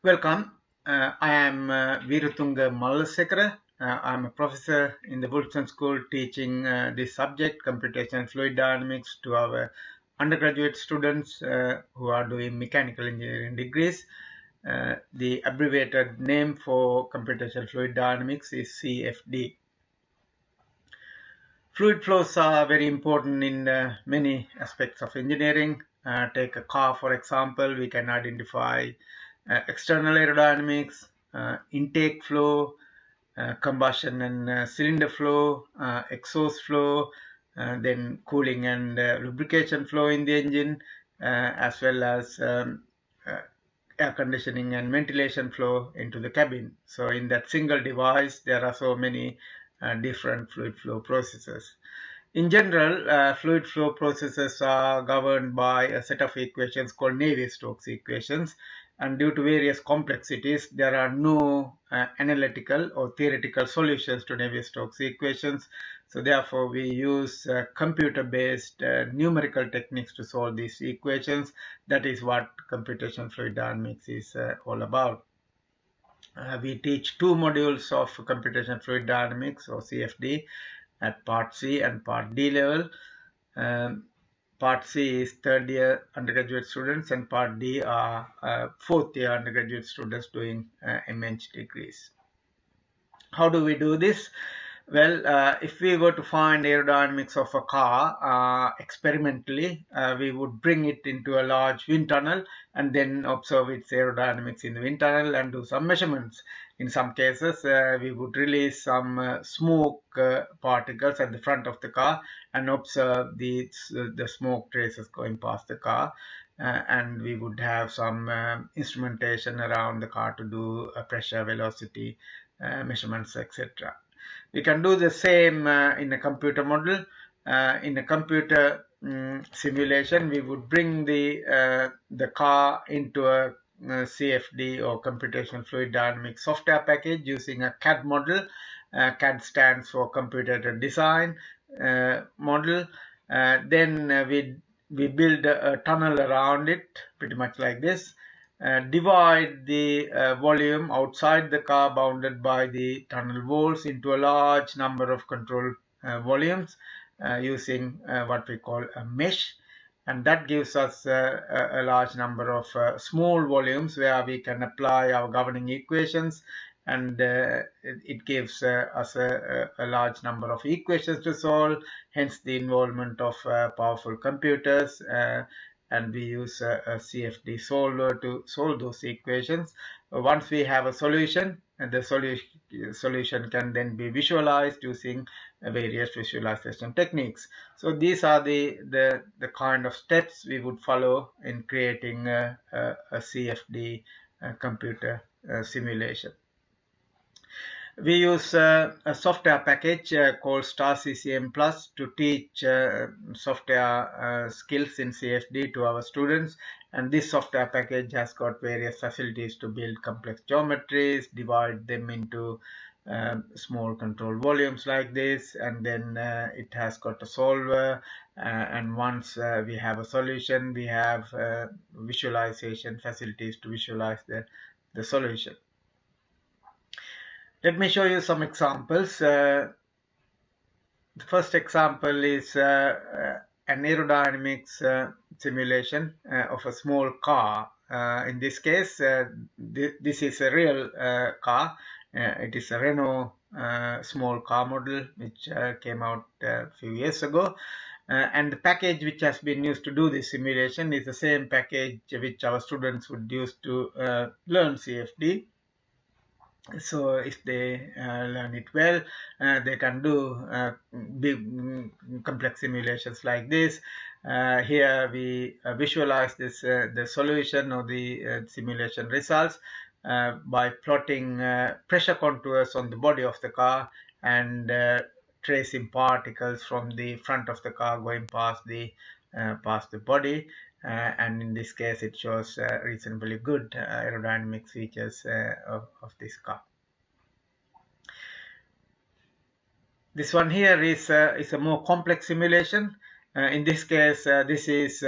Welcome. I am Weeratunge Malalasekera. I am a professor in the WolfsonSchool teaching this subject, computational fluid dynamics, to our undergraduate students who are doing mechanical engineering degrees. The abbreviated name for computational fluid dynamics is CFD. Fluid flows are very important in many aspects of engineering. Take a car, for example, we can identify external aerodynamics, intake flow, combustion and cylinder flow, exhaust flow, then cooling and lubrication flow in the engine, as well as air conditioning and ventilation flow into the cabin. So in that single device, there are so many different fluid flow processes. In general, fluid flow processes are governed by a set of equations called Navier-Stokes equations, and due to various complexities, there are no analytical or theoretical solutions to Navier-Stokes equations. So therefore, we use computer-based numerical techniques to solve these equations. That is what computational fluid dynamics is all about. We teach two modules of computational fluid dynamics, or CFD, at Part C and Part D level. Part C is third year undergraduate students, and Part D are fourth year undergraduate students doing MH degrees. How do we do this? Well, if we were to find aerodynamics of a car experimentally, we would bring it into a large wind tunnel and then observe its aerodynamics in the wind tunnel and do some measurements. In some cases, we would release some smoke particles at the front of the car and observe the smoke traces going past the car. And we would have some instrumentation around the car to do pressure, velocity measurements, etc. We can do the same in a computer model. In a computer simulation, we would bring the car into a CFD, or computational fluid dynamics software package, using a CAD model. CAD stands for computer design model. Then we build a tunnel around it, pretty much like this. Divide the volume outside the car bounded by the tunnel walls into a large number of control volumes using what we call a mesh, and that gives us a large number of small volumes where we can apply our governing equations, and it gives us a large number of equations to solve, hence the involvement of powerful computers, and we use a CFD solver to solve those equations. Once we have a solution, and the solution can then be visualized using various visualization techniques. So these are the kind of steps we would follow in creating a CFD computer simulation. We use a software package called Star CCM Plus to teach software skills in CFD to our students. And this software package has got various facilities to build complex geometries, divide them into small control volumes like this, and then it has got a solver. And once we have a solution, we have visualization facilities to visualize the solution. Let me show you some examples. The first example is an aerodynamics simulation of a small car. In this case, this is a real car. It is a Renault small car model which came out a few years ago. And the package which has been used to do this simulation is the same package which our students would use to learn CFD. So if they learn it well, they can do big complex simulations like this. Here we visualize this the solution or the simulation results by plotting pressure contours on the body of the car and tracing particles from the front of the car going past the body. And in this case, it shows reasonably good aerodynamic features of this car. This one here is a more complex simulation. In this case, this is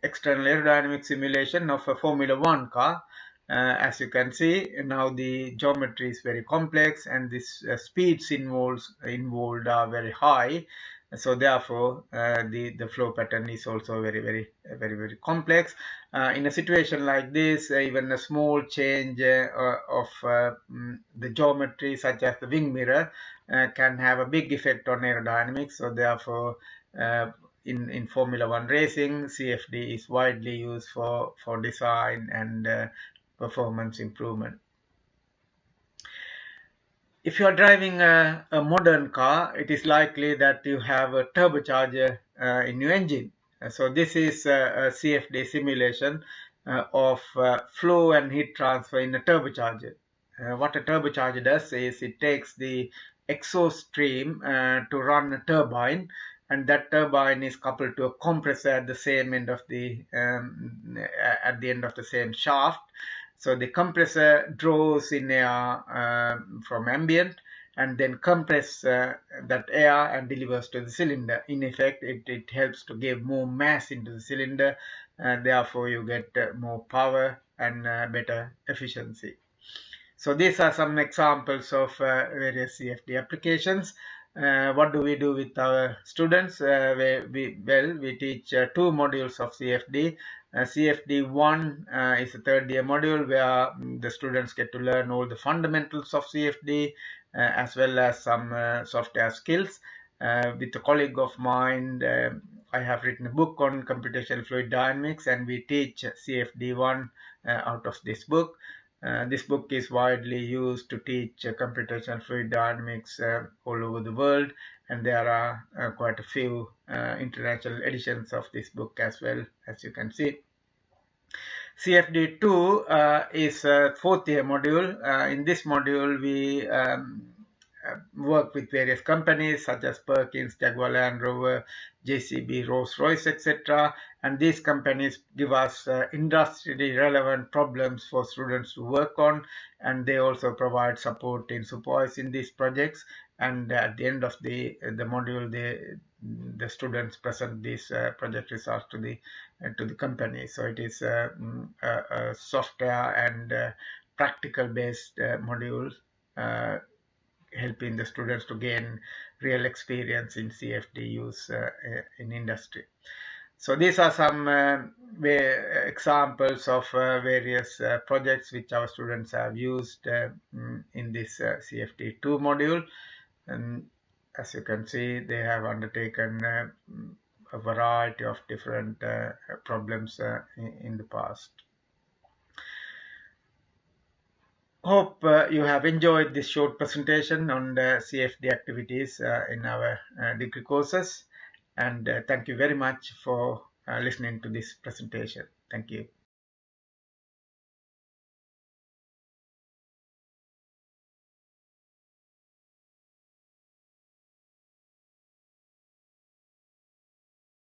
external aerodynamic simulation of a Formula One car. As you can see, now the geometry is very complex and this speeds involved are very high. So therefore, the flow pattern is also very complex. In a situation like this, even a small change of the geometry, such as the wing mirror, can have a big effect on aerodynamics. So therefore, in Formula One racing, CFD is widely used for design and performance improvement. If you are driving a modern car, it is likely that you have a turbocharger in your engine. So this is a CFD simulation of flow and heat transfer in a turbocharger. What a turbocharger does is it takes the exhaust stream to run a turbine, and that turbine is coupled to a compressor at the same end of the end of the same shaft. So the compressor draws in air from ambient and then compress that air and delivers to the cylinder. In effect, it helps to give more mass into the cylinder, and therefore you get more power and better efficiency. So these are some examples of various CFD applications. What do we do with our students? We teach 2 modules of CFD. CFD 1 is a third year module where the students get to learn all the fundamentals of CFD as well as some software skills. With a colleague of mine, I have written a book on computational fluid dynamics, and we teach CFD 1 out of this book. This book is widely used to teach computational fluid dynamics all over the world, and there are quite a few international editions of this book as well, as you can see. CFD2 is a 4th year module. In this module, we work with various companies such as Perkins, Jaguar Land Rover, JCB, Rolls-Royce, etc. And these companies give us industry relevant problems for students to work on, and they also provide support in supervising these projects. And at the end of the module, the students present these project results to the company. So it is a software and practical based module helping the students to gain real experience in CFD use in industry. So these are some examples of various projects which our students have used in this CFD2 module. And as you can see, they have undertaken a variety of different problems in the past. Hope you have enjoyed this short presentation on the CFD activities in our degree courses, and thank you very much for listening to this presentation. Thank you.